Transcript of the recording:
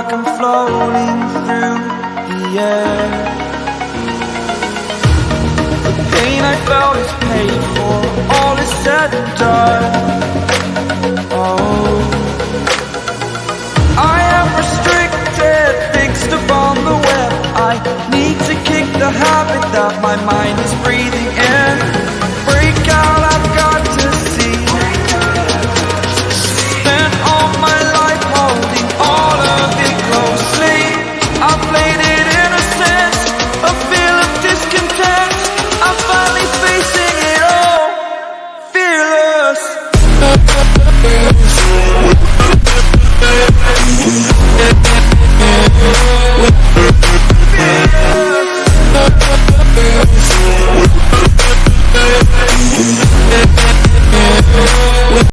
like I'm floating through the air. The pain I felt is paid for, all is said and done. Oh, I am restricted, fixed upon the web. I need to kick the habit that my mind is breathing.